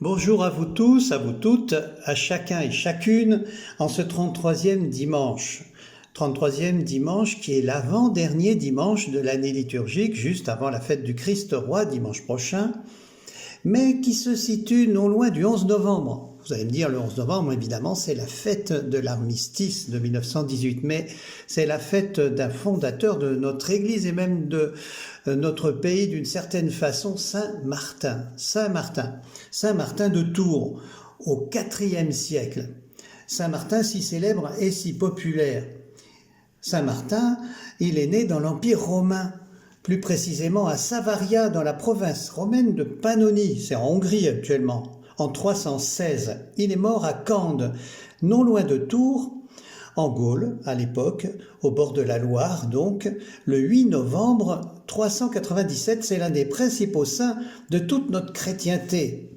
Bonjour à vous tous, à vous toutes, à chacun et chacune, en ce 33e dimanche. 33e dimanche qui est l'avant-dernier dimanche de l'année liturgique, juste avant la fête du Christ-Roi, dimanche prochain, mais qui se situe non loin du 11 novembre. Vous allez me dire, le 11 novembre, évidemment, c'est la fête de l'armistice de 1918, mais c'est la fête d'un fondateur de notre Église et même de notre pays d'une certaine façon, Saint Martin. Saint Martin. Saint Martin de Tours, au IVe siècle. Saint Martin si célèbre et si populaire. Saint Martin, il est né dans l'Empire romain, plus précisément à Savaria, dans la province romaine de Pannonie, c'est en Hongrie actuellement, en 316. Il est mort à Cande, non loin de Tours, en Gaule, à l'époque, au bord de la Loire, donc, le 8 novembre 397, c'est l'un des principaux saints de toute notre chrétienté,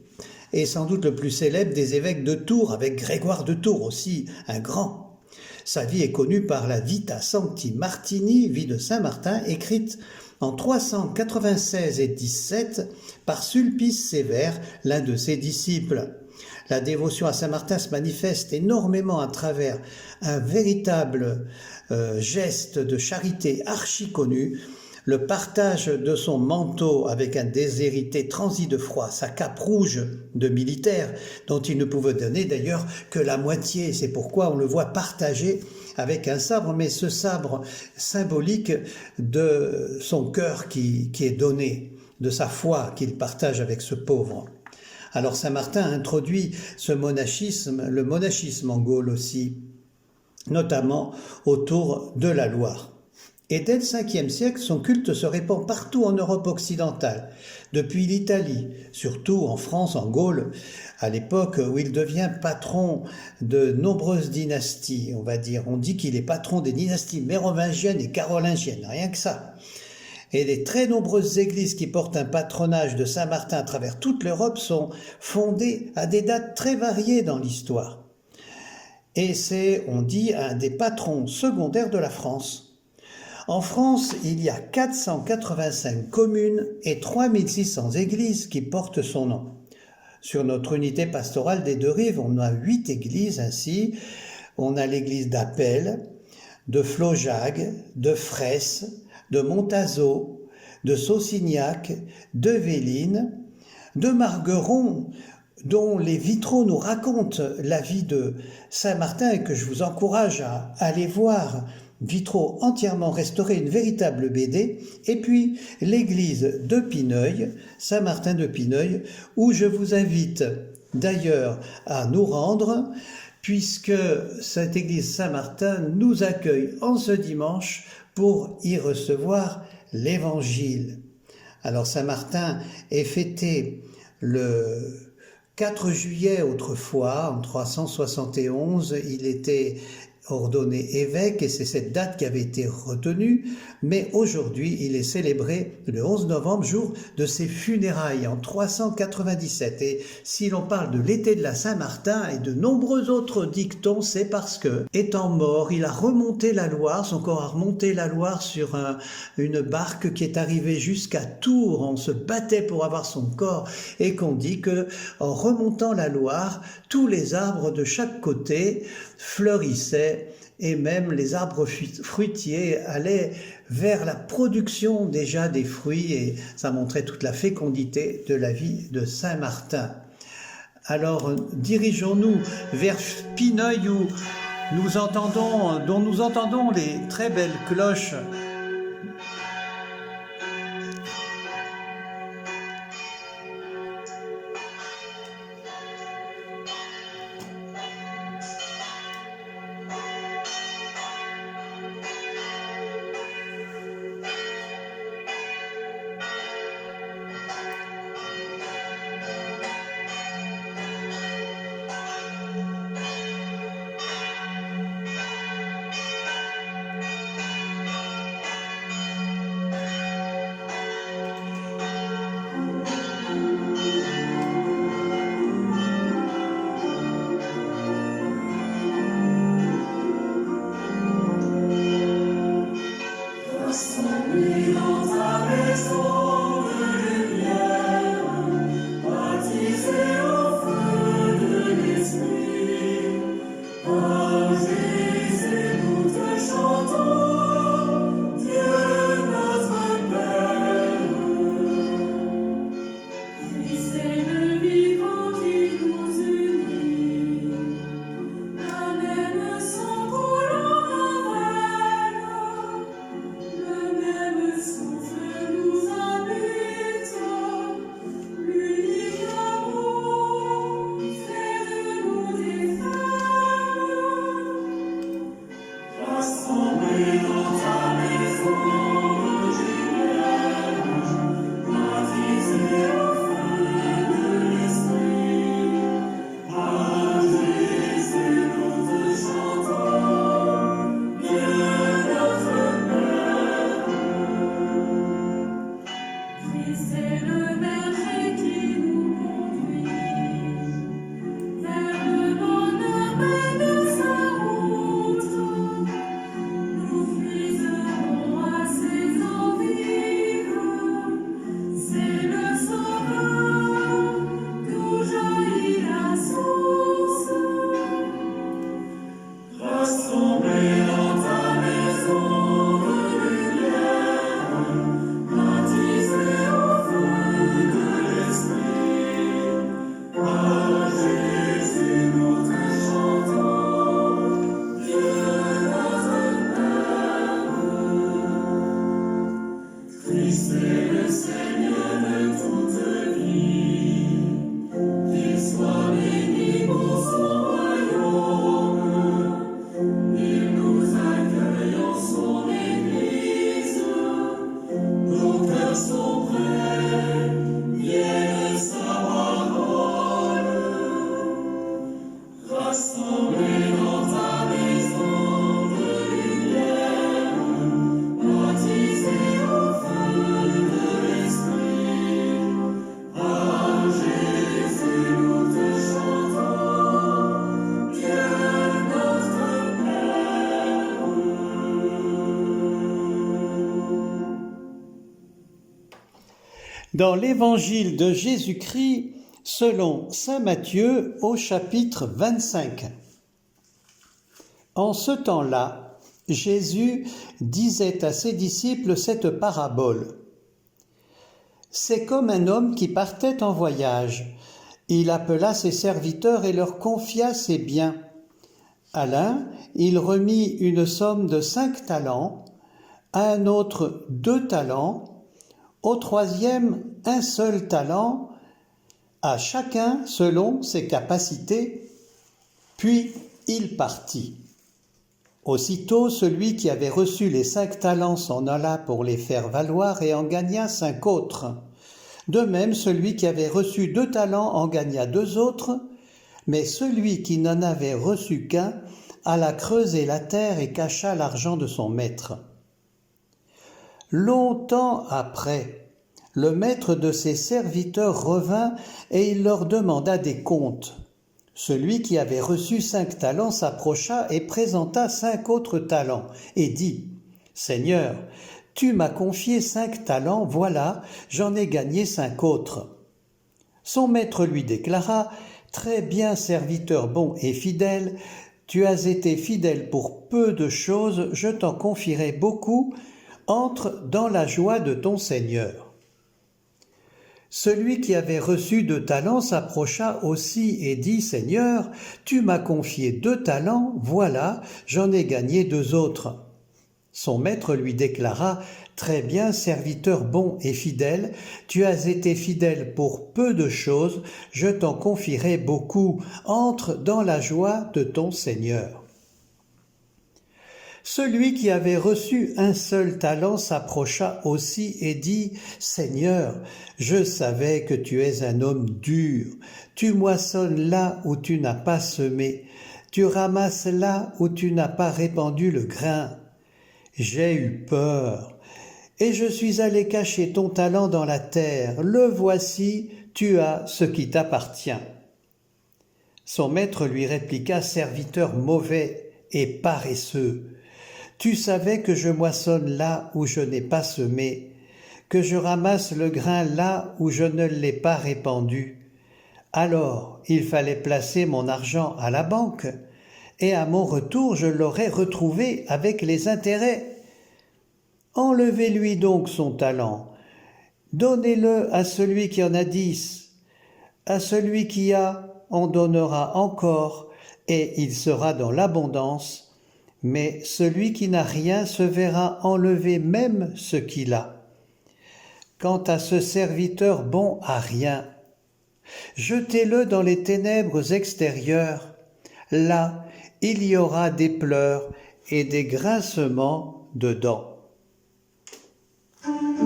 et sans doute le plus célèbre des évêques de Tours, avec Grégoire de Tours aussi, un grand. Sa vie est connue par la Vita Sancti Martini, vie de Saint Martin, écrite en 396 et 17 par Sulpice Sévère, l'un de ses disciples. La dévotion à Saint Martin se manifeste énormément à travers un véritable geste de charité archi connu, le partage de son manteau avec un déshérité transi de froid, sa cape rouge de militaire, dont il ne pouvait donner d'ailleurs que la moitié. C'est pourquoi on le voit partager avec un sabre, mais ce sabre symbolique de son cœur qui est donné, de sa foi qu'il partage avec ce pauvre. Alors Saint Martin introduit ce monachisme, le monachisme en Gaule aussi, notamment autour de la Loire. Et dès le 5e siècle, son culte se répand partout en Europe occidentale, depuis l'Italie, surtout en France, en Gaule, à l'époque où il devient patron de nombreuses dynasties, on va dire. On dit qu'il est patron des dynasties mérovingiennes et carolingiennes, rien que ça. Et les très nombreuses églises qui portent un patronage de Saint Martin à travers toute l'Europe sont fondées à des dates très variées dans l'histoire. Et c'est, on dit, un des patrons secondaires de la France. En France, il y a 485 communes et 3600 églises qui portent son nom. Sur notre unité pastorale des Deux-Rives, on a 8 églises ainsi. On a l'église d'Appel, de Flaujac, de Fraisse, de Montazeau, de Saucignac, de Véline, de Margueron, dont les vitraux nous racontent la vie de Saint Martin et que je vous encourage à aller voir. Vitraux entièrement restaurés, une véritable BD, et puis l'église de Pineuil, Saint-Martin de Pineuil, où je vous invite d'ailleurs à nous rendre, puisque cette église Saint-Martin nous accueille en ce dimanche pour y recevoir l'Évangile. Alors Saint-Martin est fêté le 4 juillet autrefois, en 371, il était ordonné évêque et c'est cette date qui avait été retenue, mais aujourd'hui il est célébré le 11 novembre, jour de ses funérailles en 397. Et si l'on parle de l'été de la Saint-Martin et de nombreux autres dictons, c'est parce que, étant mort, il a remonté la Loire, son corps a remonté la Loire sur une barque qui est arrivée jusqu'à Tours. On se battait pour avoir son corps et qu'on dit que en remontant la Loire, tous les arbres de chaque côté fleurissaient et même les arbres fruitiers allaient vers la production déjà des fruits et ça montrait toute la fécondité de la vie de Saint Martin. Alors dirigeons-nous vers Pineuil où dont nous entendons les très belles cloches. dans l'Évangile de Jésus-Christ selon saint Matthieu au chapitre 25. En ce temps-là, Jésus disait à ses disciples cette parabole. C'est comme un homme qui partait en voyage. Il appela ses serviteurs et leur confia ses biens. À l'un, il remit une somme de 5 talents, à un autre 2 talents, au troisième 1 seul talent, à chacun selon ses capacités, puis il partit. Aussitôt, celui qui avait reçu les 5 talents s'en alla pour les faire valoir et en gagna 5 autres. De même, celui qui avait reçu 2 talents en gagna 2 autres, mais celui qui n'en avait reçu qu'un alla creuser la terre et cacha l'argent de son maître. Longtemps après, le maître de ses serviteurs revint et il leur demanda des comptes. Celui qui avait reçu 5 talents s'approcha et présenta 5 autres talents et dit « Seigneur, tu m'as confié 5 talents, voilà, j'en ai gagné 5 autres. » Son maître lui déclara « Très bien, serviteur bon et fidèle, tu as été fidèle pour peu de choses, je t'en confierai beaucoup, entre dans la joie de ton Seigneur. » Celui qui avait reçu 2 talents s'approcha aussi et dit « Seigneur, tu m'as confié 2 talents, voilà, j'en ai gagné 2 autres. » Son maître lui déclara « Très bien, serviteur bon et fidèle, tu as été fidèle pour peu de choses, je t'en confierai beaucoup, entre dans la joie de ton Seigneur. » Celui qui avait reçu 1 seul talent s'approcha aussi et dit « Seigneur, je savais que tu es un homme dur, tu moissonnes là où tu n'as pas semé, tu ramasses là où tu n'as pas répandu le grain. J'ai eu peur, et je suis allé cacher ton talent dans la terre, le voici, tu as ce qui t'appartient. » Son maître lui répliqua « Serviteur mauvais et paresseux, tu savais que je moissonne là où je n'ai pas semé, que je ramasse le grain là où je ne l'ai pas répandu. Alors il fallait placer mon argent à la banque, et à mon retour je l'aurais retrouvé avec les intérêts. Enlevez-lui donc son talent, donnez-le à celui qui en a 10, à celui qui a, on donnera encore, et il sera dans l'abondance. Mais celui qui n'a rien se verra enlever même ce qu'il a. Quant à ce serviteur bon à rien, jetez-le dans les ténèbres extérieures. Là, il y aura des pleurs et des grincements de dents. Ton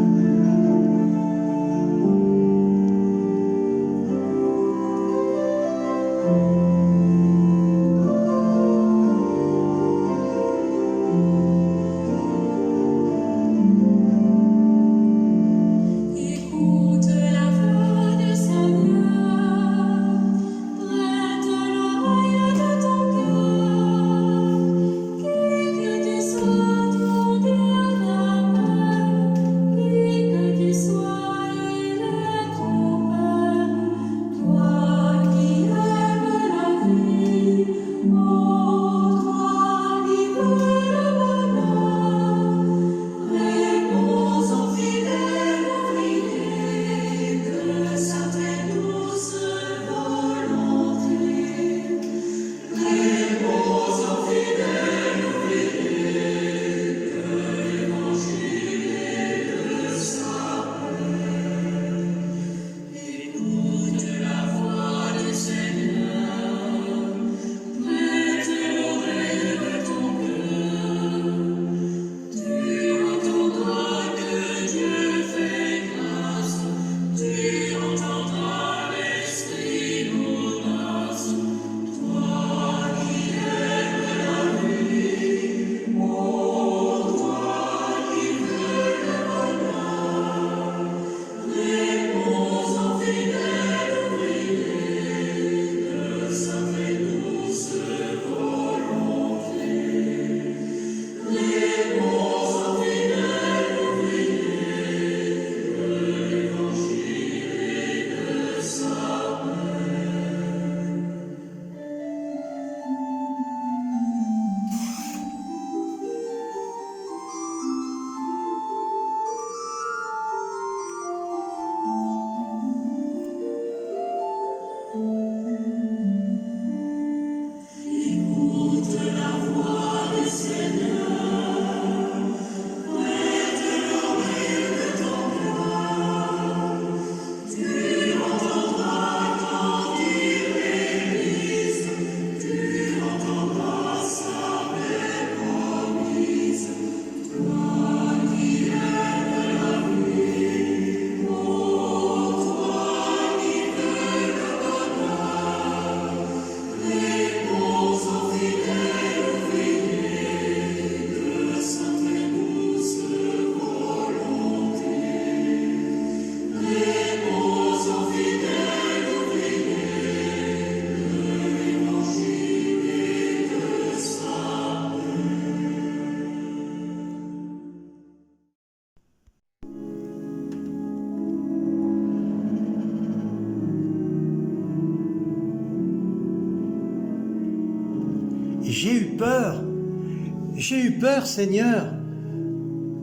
j'ai eu peur Seigneur,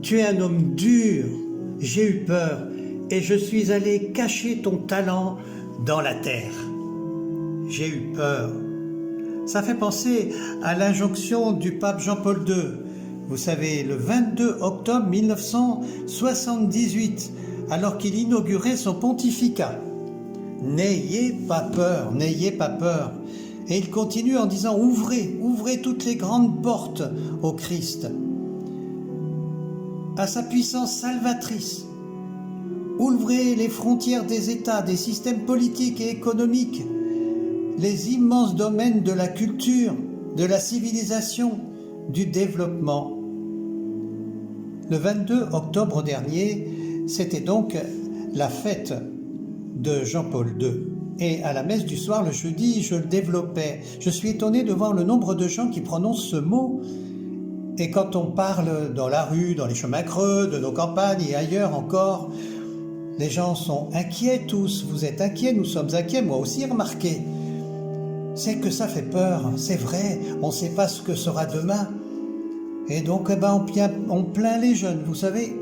tu es un homme dur, j'ai eu peur et je suis allé cacher ton talent dans la terre. J'ai eu peur. Ça fait penser à l'injonction du pape Jean-Paul II, vous savez, le 22 octobre 1978, alors qu'il inaugurait son pontificat. N'ayez pas peur, n'ayez pas peur. Et il continue en disant, ouvrez toutes les grandes portes au Christ, à sa puissance salvatrice. Ouvrez les frontières des États, des systèmes politiques et économiques, les immenses domaines de la culture, de la civilisation, du développement. Le 22 octobre dernier, c'était donc la fête de Jean-Paul II. Et à la messe du soir, le jeudi, je le développais. Je suis étonné de voir le nombre de gens qui prononcent ce mot. Et quand on parle dans la rue, dans les chemins creux, de nos campagnes et ailleurs encore, les gens sont inquiets tous. Vous êtes inquiets, nous sommes inquiets, moi aussi remarquez. C'est que ça fait peur, c'est vrai, on ne sait pas ce que sera demain. Et donc, on plaint les jeunes, vous savez.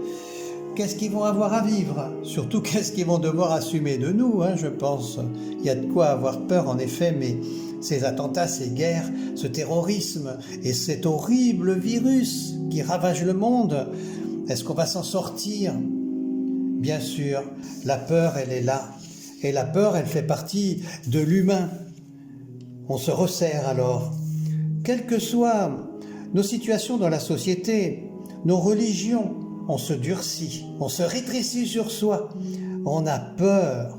Qu'est-ce qu'ils vont avoir à vivre? Surtout, qu'est-ce qu'ils vont devoir assumer de nous, je pense. Il y a de quoi avoir peur, en effet, mais ces attentats, ces guerres, ce terrorisme et cet horrible virus qui ravage le monde, est-ce qu'on va s'en sortir? Bien sûr, la peur, elle est là. Et la peur, elle fait partie de l'humain. On se resserre alors. Quelles que soient nos situations dans la société, nos religions, on se durcit, on se rétrécit sur soi, on a peur.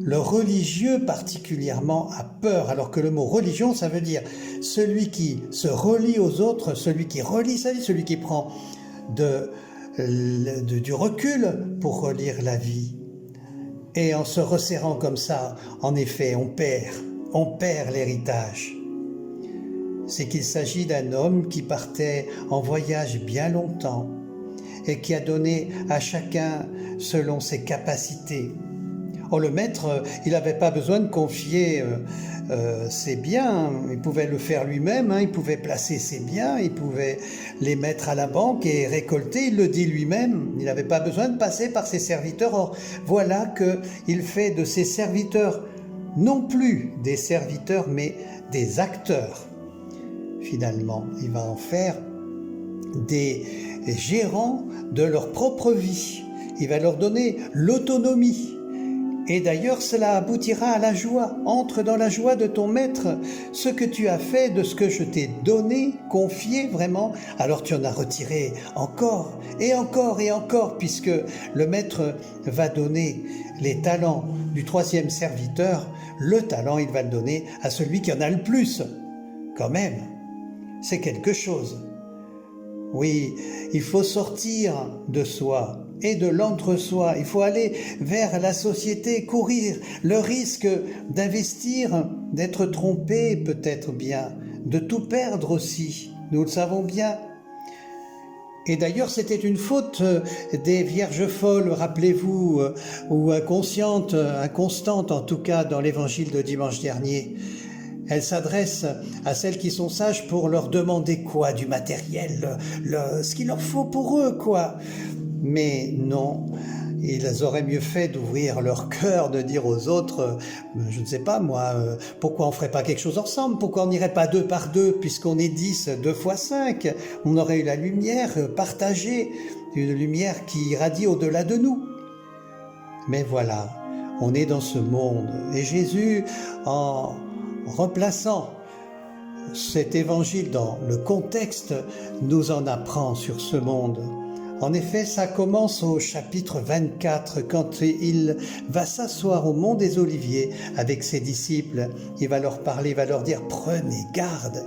Le religieux particulièrement a peur, alors que le mot religion, ça veut dire celui qui se relie aux autres, celui qui relie sa vie, celui qui prend du recul pour relire la vie. Et en se resserrant comme ça, en effet, on perd l'héritage. C'est qu'il s'agit d'un homme qui partait en voyage bien longtemps et qui a donné à chacun selon ses capacités. Le maître, il n'avait pas besoin de confier ses biens, il pouvait le faire lui-même, il pouvait placer ses biens, il pouvait les mettre à la banque et récolter, il le dit lui-même, il n'avait pas besoin de passer par ses serviteurs. Or, voilà qu'il fait de ses serviteurs non plus des serviteurs, mais des acteurs. Finalement, il va en faire des gérants de leur propre vie. Il va leur donner l'autonomie. Et d'ailleurs, cela aboutira à la joie. Entre dans la joie de ton maître. Ce que tu as fait, de ce que je t'ai donné, confié vraiment, alors tu en as retiré encore, et encore, et encore, puisque le maître va donner les talents du troisième serviteur. Le talent, il va le donner à celui qui en a le plus. Quand même, c'est quelque chose. Oui, il faut sortir de soi et de l'entre-soi. Il faut aller vers la société, courir le risque d'investir, d'être trompé peut-être bien, de tout perdre aussi. Nous le savons bien. Et d'ailleurs, c'était une faute des vierges folles, rappelez-vous, ou inconstantes en tout cas dans l'évangile de dimanche dernier. Elle s'adresse à celles qui sont sages pour leur demander quoi? Du matériel, ce qu'il leur faut pour eux, quoi. Mais non, ils auraient mieux fait d'ouvrir leur cœur, de dire aux autres, je ne sais pas moi, pourquoi on ne ferait pas quelque chose ensemble? Pourquoi on n'irait pas 2 par 2, puisqu'on est 10, 2 fois 5? On aurait eu la lumière partagée, une lumière qui irradie au-delà de nous. Mais voilà, on est dans ce monde. Et Jésus, en replaçant cet évangile dans le contexte, nous en apprend sur ce monde. En effet, ça commence au chapitre 24, quand il va s'asseoir au mont des Oliviers avec ses disciples. Il va leur parler, il va leur dire « Prenez garde ».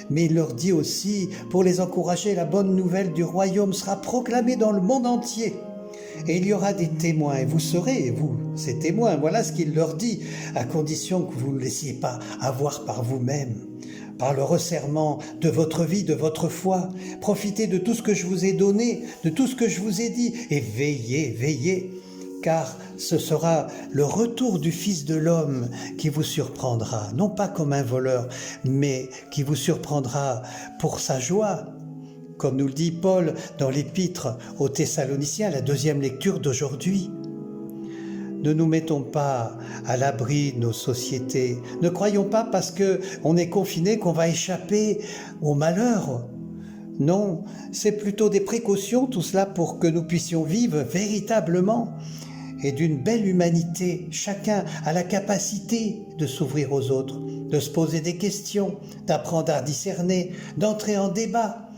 Mais il leur dit aussi, pour les encourager, la bonne nouvelle du royaume sera proclamée dans le monde entier. Et il y aura des témoins, et vous serez, vous, ces témoins. Voilà ce qu'il leur dit, à condition que vous ne le laissiez pas avoir par vous-même, par le resserrement de votre vie, de votre foi. Profitez de tout ce que je vous ai donné, de tout ce que je vous ai dit, et veillez. car ce sera le retour du Fils de l'homme qui vous surprendra, non pas comme un voleur, mais qui vous surprendra pour sa joie, comme nous le dit Paul dans l'Épître aux Thessaloniciens, la deuxième lecture d'aujourd'hui. Ne nous mettons pas à l'abri de nos sociétés. Ne croyons pas parce qu'on est confiné qu'on va échapper au malheur. Non, c'est plutôt des précautions, tout cela pour que nous puissions vivre véritablement et d'une belle humanité. Chacun a la capacité de s'ouvrir aux autres, de se poser des questions, d'apprendre à discerner, d'entrer en débat.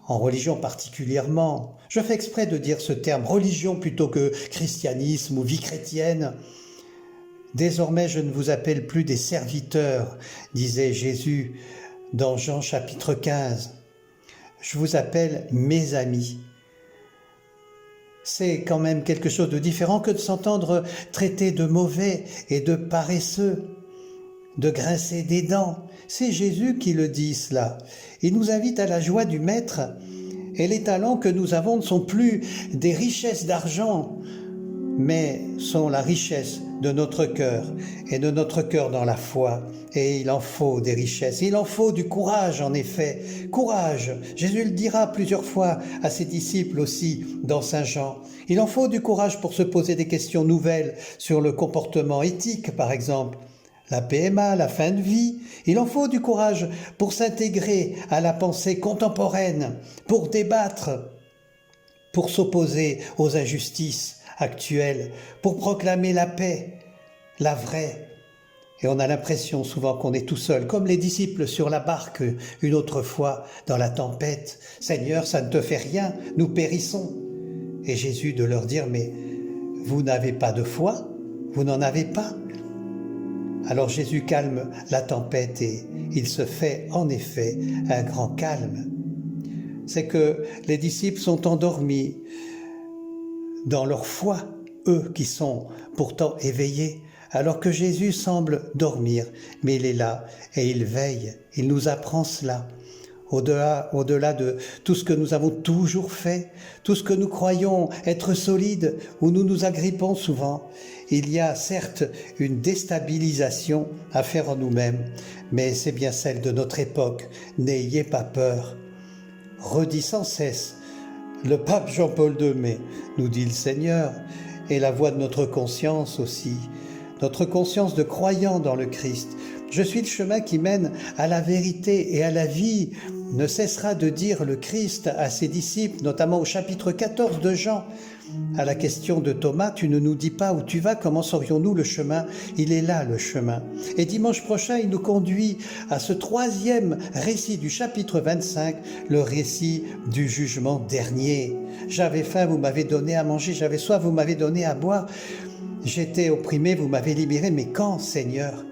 En religion particulièrement, je fais exprès de dire ce terme religion plutôt que christianisme ou vie chrétienne. Désormais, je ne vous appelle plus des serviteurs, disait Jésus dans Jean chapitre 15. Je vous appelle mes amis. C'est quand même quelque chose de différent que de s'entendre traiter de mauvais et de paresseux, de grincer des dents. C'est Jésus qui le dit cela. Il nous invite à la joie du Maître. Et les talents que nous avons ne sont plus des richesses d'argent, mais sont la richesse de notre cœur et de notre cœur dans la foi. Et il en faut des richesses, il en faut du courage en effet. Courage, Jésus le dira plusieurs fois à ses disciples aussi dans Saint Jean. Il en faut du courage pour se poser des questions nouvelles sur le comportement éthique par exemple. La PMA, la fin de vie, il en faut du courage pour s'intégrer à la pensée contemporaine, pour débattre, pour s'opposer aux injustices actuelles, pour proclamer la paix, la vraie. Et on a l'impression souvent qu'on est tout seul, comme les disciples sur la barque une autre fois dans la tempête. « Seigneur, ça ne te fait rien, nous périssons. » Et Jésus de leur dire « Mais vous n'avez pas de foi, vous n'en avez pas ?» Alors Jésus calme la tempête et il se fait en effet un grand calme. C'est que les disciples sont endormis dans leur foi, eux qui sont pourtant éveillés, alors que Jésus semble dormir, mais il est là et il veille, il nous apprend cela. Au-delà de tout ce que nous avons toujours fait, tout ce que nous croyons être solide, où nous nous agrippons souvent, il y a certes une déstabilisation à faire en nous-mêmes, mais c'est bien celle de notre époque. N'ayez pas peur. Redis sans cesse, le pape Jean-Paul II, mais nous dit le Seigneur, et la voix de notre conscience aussi, notre conscience de croyant dans le Christ. Je suis le chemin qui mène à la vérité et à la vie, ne cessera de dire le Christ à ses disciples, notamment au chapitre 14 de Jean. À la question de Thomas, tu ne nous dis pas où tu vas, comment saurions-nous le chemin? Il est là le chemin. Et dimanche prochain, il nous conduit à ce troisième récit du chapitre 25, le récit du jugement dernier. J'avais faim, vous m'avez donné à manger, j'avais soif, vous m'avez donné à boire. J'étais opprimé, vous m'avez libéré, mais quand, Seigneur?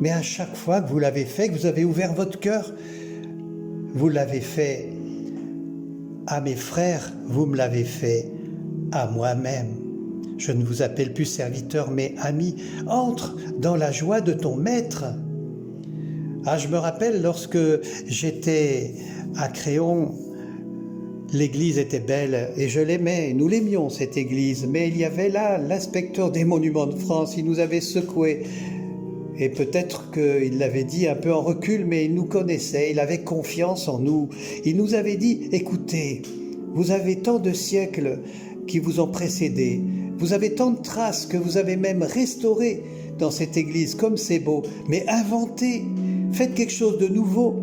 Mais à chaque fois que vous l'avez fait, que vous avez ouvert votre cœur, vous l'avez fait à mes frères, vous me l'avez fait à moi-même. Je ne vous appelle plus serviteur, mais ami. Entre dans la joie de ton maître. Ah, je me rappelle lorsque j'étais à Créon, l'église était belle et je l'aimais, nous l'aimions cette église, mais il y avait là l'inspecteur des monuments de France, il nous avait secoué. Et peut-être qu'il l'avait dit un peu en recul, mais il nous connaissait, il avait confiance en nous. Il nous avait dit, écoutez, vous avez tant de siècles qui vous ont précédés, vous avez tant de traces que vous avez même restaurées dans cette église, comme c'est beau, mais inventez, faites quelque chose de nouveau.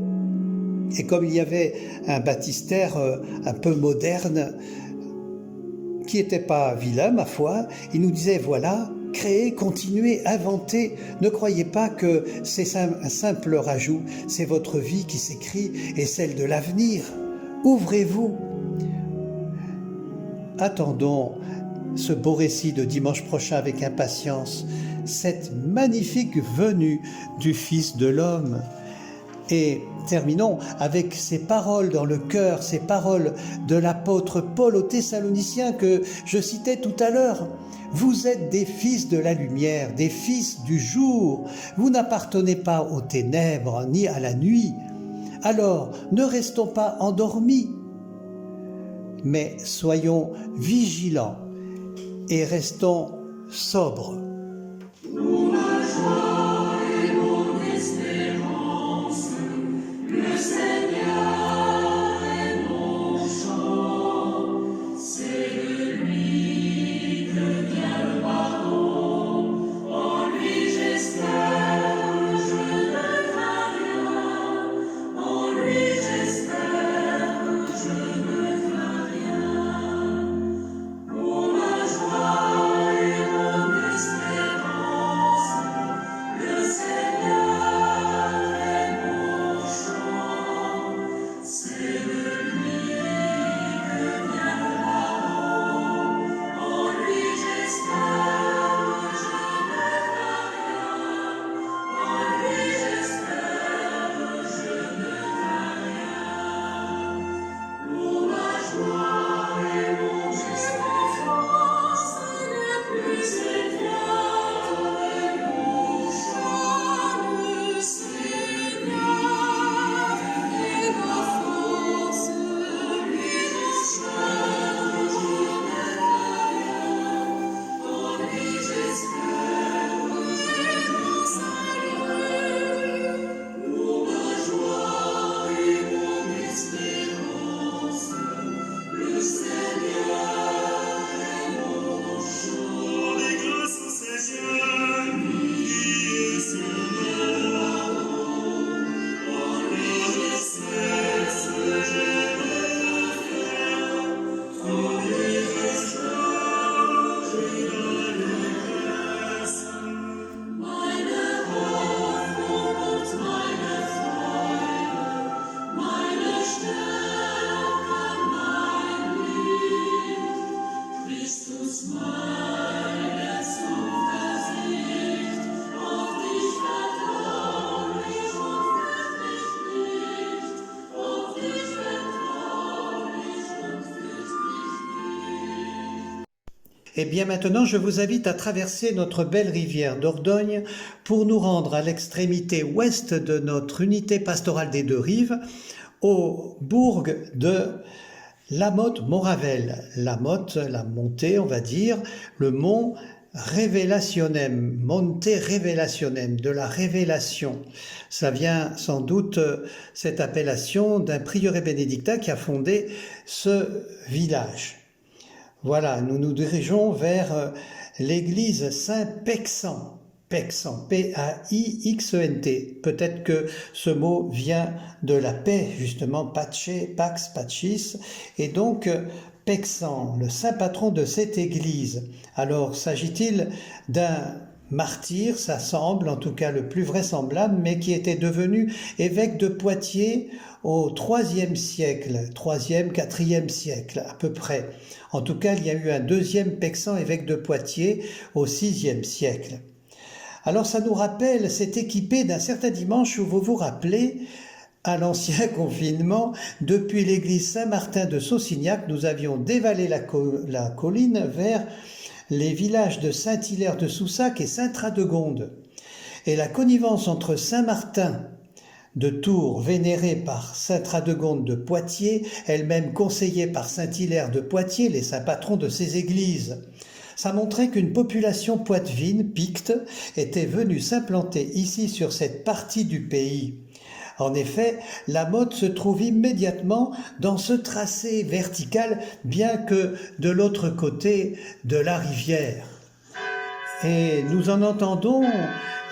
Et comme il y avait un baptistère un peu moderne, qui n'était pas vilain, ma foi, il nous disait, voilà, créez, continuez, inventez. Ne croyez pas que c'est un simple rajout, c'est votre vie qui s'écrit et celle de l'avenir. Ouvrez-vous. Attendons ce beau récit de dimanche prochain avec impatience, cette magnifique venue du Fils de l'homme. Et terminons avec ces paroles dans le cœur, ces paroles de l'apôtre Paul aux Thessaloniciens que je citais tout à l'heure. Vous êtes des fils de la lumière, des fils du jour. Vous n'appartenez pas aux ténèbres ni à la nuit. Alors, ne restons pas endormis, mais soyons vigilants et restons sobres. Et bien maintenant, je vous invite à traverser notre belle rivière Dordogne pour nous rendre à l'extrémité ouest de notre unité pastorale des Deux Rives, au bourg de La Motte-Moravel. La Motte, la montée, on va dire, le mont Revelationem, Monte Revelationem, de la révélation. Ça vient sans doute, cette appellation, d'un prieuré bénédictin qui a fondé ce village. Voilà, nous nous dirigeons vers l'église Saint-Pexent, Pexent, P-A-I-X-E-N-T. Peut-être que ce mot vient de la paix, justement, Pace, Pax, Pacis, et donc Pexent, le saint patron de cette église. Alors, s'agit-il d'un martyr, ça semble, en tout cas le plus vraisemblable, mais qui était devenu évêque de Poitiers au IIIe siècle, 3e, 4e siècle à peu près. En tout cas, il y a eu un deuxième Pexent, évêque de Poitiers, au VIe siècle. Alors ça nous rappelle, c'est équipé d'un certain dimanche où vous vous rappelez, à l'ancien confinement, depuis l'église Saint-Martin de Saucignac, nous avions dévalé la colline vers les villages de Saint-Hilaire de Soussac et Saint-Radegonde. Et la connivence entre Saint-Martin de Tours, vénérée par Saint-Radegonde de Poitiers, elle-même conseillée par Saint-Hilaire de Poitiers, les saints patrons de ces églises. Ça montrait qu'une population poitevine, picte, était venue s'implanter ici sur cette partie du pays. En effet, la Motte se trouve immédiatement dans ce tracé vertical, bien que de l'autre côté de la rivière. Et nous en entendons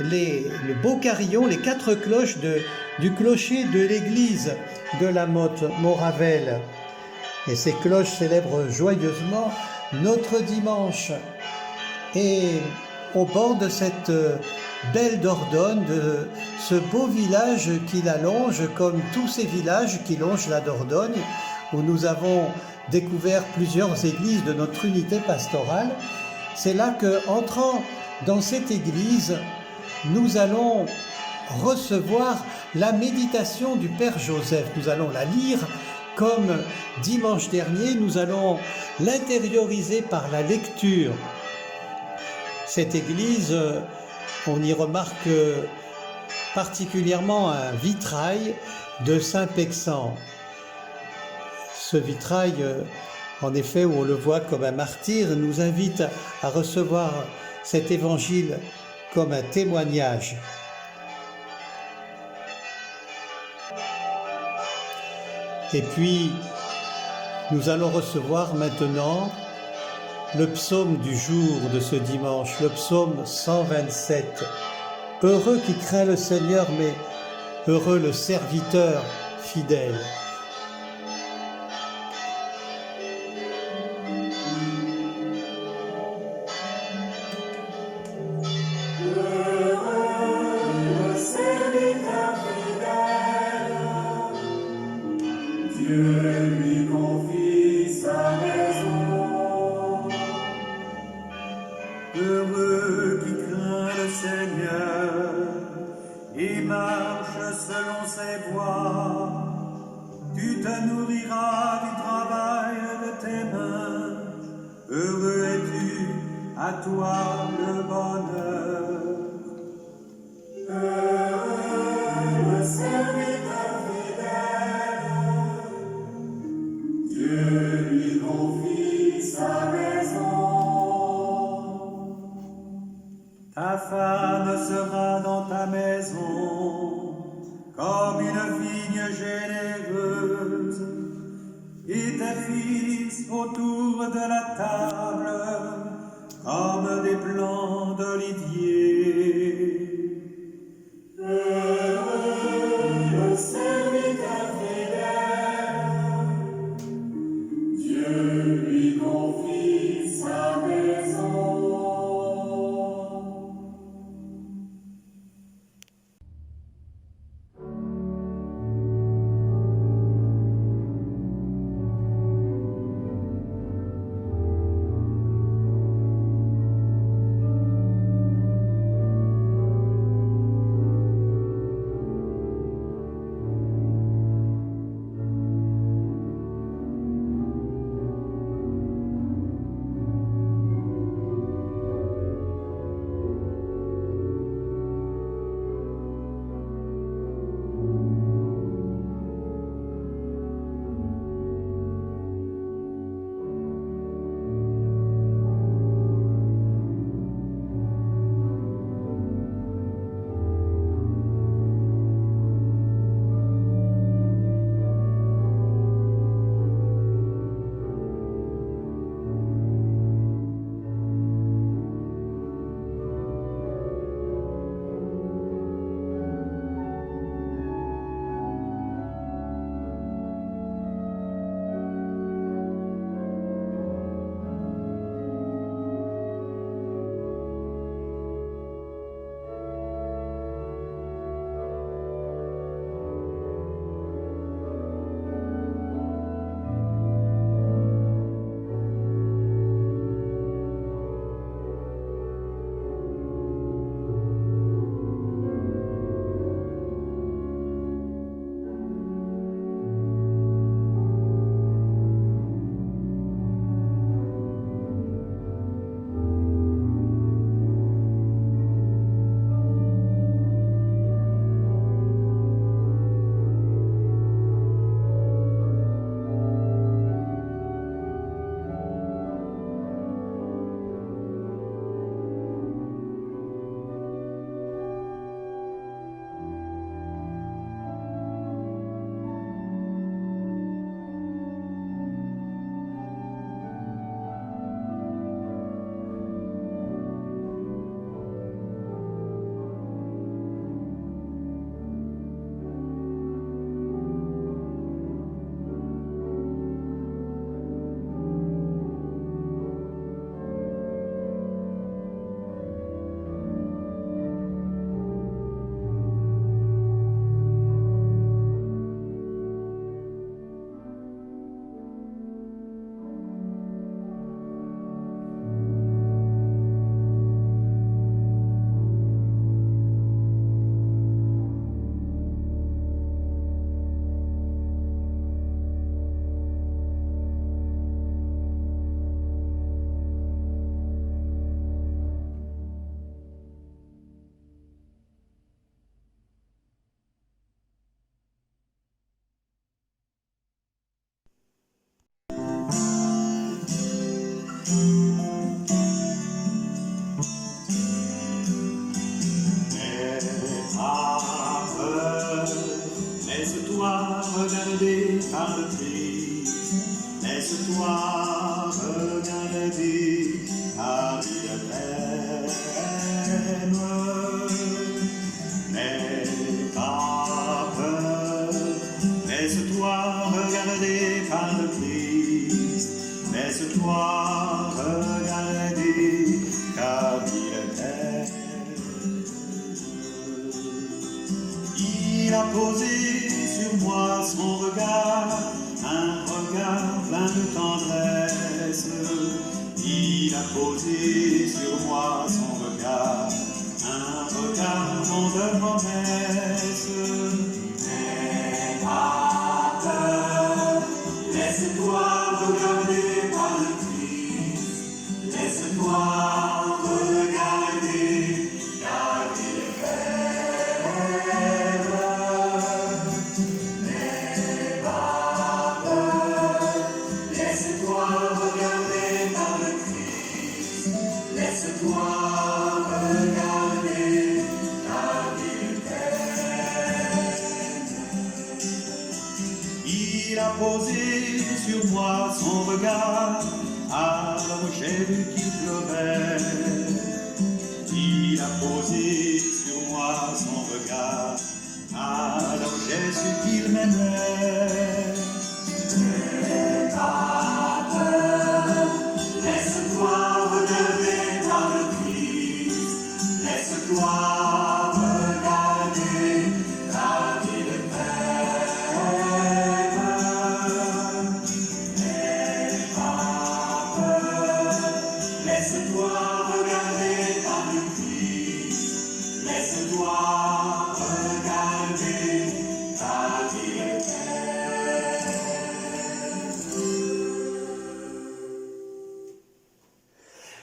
le beau carillon, les 4 cloches du clocher de l'église de la Motte-Moravel. Et ces cloches célèbrent joyeusement notre dimanche. Et au bord de cette belle Dordogne, de ce beau village qui la longe, comme tous ces villages qui longent la Dordogne, où nous avons découvert plusieurs églises de notre unité pastorale, c'est là que, entrant dans cette église, nous allons recevoir la méditation du Père Joseph. Nous allons la lire comme dimanche dernier, nous allons l'intérioriser par la lecture. Cette église, on y remarque particulièrement un vitrail de Saint-Pexent. Ce vitrail en effet, où on le voit comme un martyr, nous invite à recevoir cet évangile comme un témoignage. Et puis, nous allons recevoir maintenant le psaume du jour de ce dimanche, le psaume 127. Heureux qui craint le Seigneur, mais heureux le serviteur fidèle. Dieu lui confie sa maison. Heureux qui craint le Seigneur et marche selon ses voies. Tu te nourriras du travail de tes mains. Heureux es-tu, à toi le bonheur. Heureux le serviteur fidèle. Dieu lui confie sa maison. Ta femme sera dans ta maison comme une vigne généreuse, et tes fils autour de la table comme des plants d'olivier. Heureux le serviteur fidèle. Dieu lui confie sa maison. toi regarder, car il est belle. Il a posé sur moi son regard, un regard plein de tendresse. Il a posé sur moi son regard, un regard long de promesse. N'aie pas peur, laisse-toi regarder par le Christ, laisse-toi regarder, car il est belle. N'aie pas peur, laisse-toi regarder par le Christ, laisse-toi regarder, car il t'aime. Il a posé sur moi son regard, alors j'ai vu qu'il pleuvait. Il a posé sur moi son regard, alors j'ai su qu'il m'aimait. N'aie pas peur, laisse-toi regarder par le Christ, laisse-toi regarder, car il t'aime. N'aie pas peur, laisse-toi regarder par le Christ, laisse-toi regarder, car il t'aime.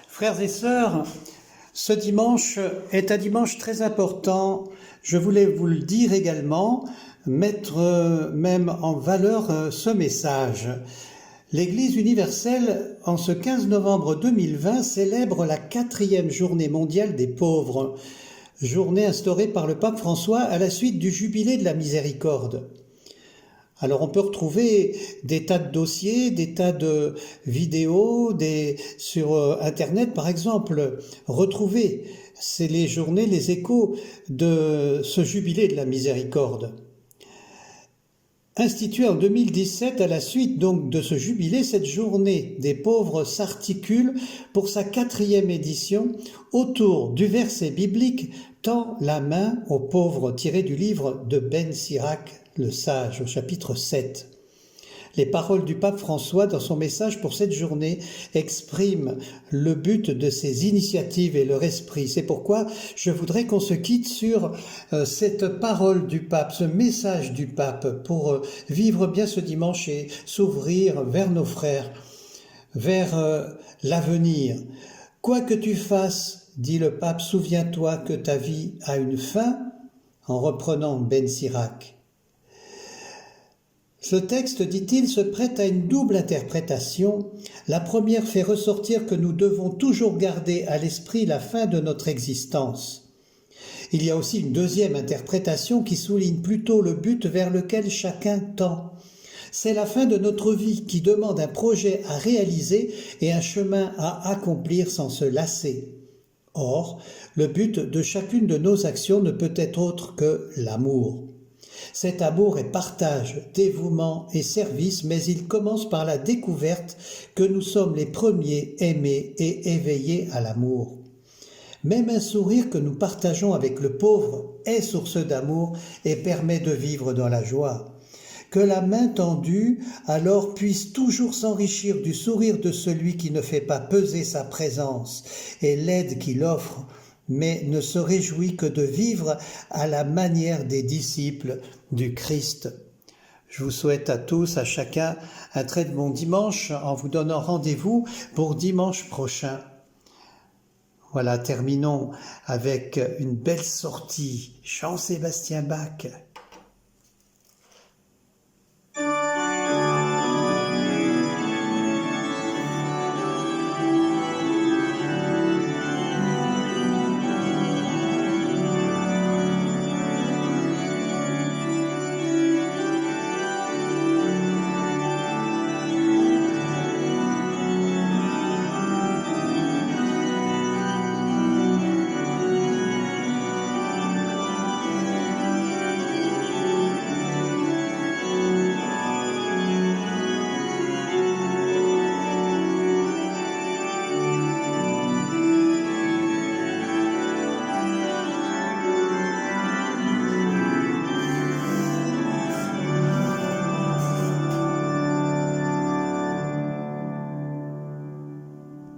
Frères et sœurs, ce dimanche est un dimanche très important. Je voulais vous le dire également, mettre même en valeur ce message. L'Église universelle, en ce 15 novembre 2020, célèbre la 4e journée mondiale des pauvres, journée instaurée par le pape François à la suite du jubilé de la miséricorde. Alors on peut retrouver des tas de dossiers, des tas de vidéos, sur Internet par exemple, retrouver, c'est les journées, les échos de ce jubilé de la miséricorde. Instituée en 2017, à la suite donc de ce jubilé, cette journée des pauvres s'articule pour sa 4e édition autour du verset biblique « Tends la main aux pauvres » tiré du livre de Ben Sirac, le sage, au chapitre 7. Les paroles du pape François dans son message pour cette journée expriment le but de ces initiatives et leur esprit. C'est pourquoi je voudrais qu'on se quitte sur cette parole du pape, ce message du pape pour vivre bien ce dimanche et s'ouvrir vers nos frères, vers l'avenir. Quoi que tu fasses, dit le pape, souviens-toi que ta vie a une fin, en reprenant Ben Sirac. Ce texte, dit-il, se prête à une double interprétation. La première fait ressortir que nous devons toujours garder à l'esprit la fin de notre existence. Il y a aussi une deuxième interprétation qui souligne plutôt le but vers lequel chacun tend. C'est la fin de notre vie qui demande un projet à réaliser et un chemin à accomplir sans se lasser. Or, le but de chacune de nos actions ne peut être autre que l'amour. Cet amour est partage, dévouement et service, mais il commence par la découverte que nous sommes les premiers aimés et éveillés à l'amour. Même un sourire que nous partageons avec le pauvre est source d'amour et permet de vivre dans la joie. Que la main tendue alors puisse toujours s'enrichir du sourire de celui qui ne fait pas peser sa présence et l'aide qu'il offre, mais ne se réjouit que de vivre à la manière des disciples du Christ. Je vous souhaite à tous, à chacun, un très bon dimanche en vous donnant rendez-vous pour dimanche prochain. Voilà, terminons avec une belle sortie, Jean-Sébastien Bach.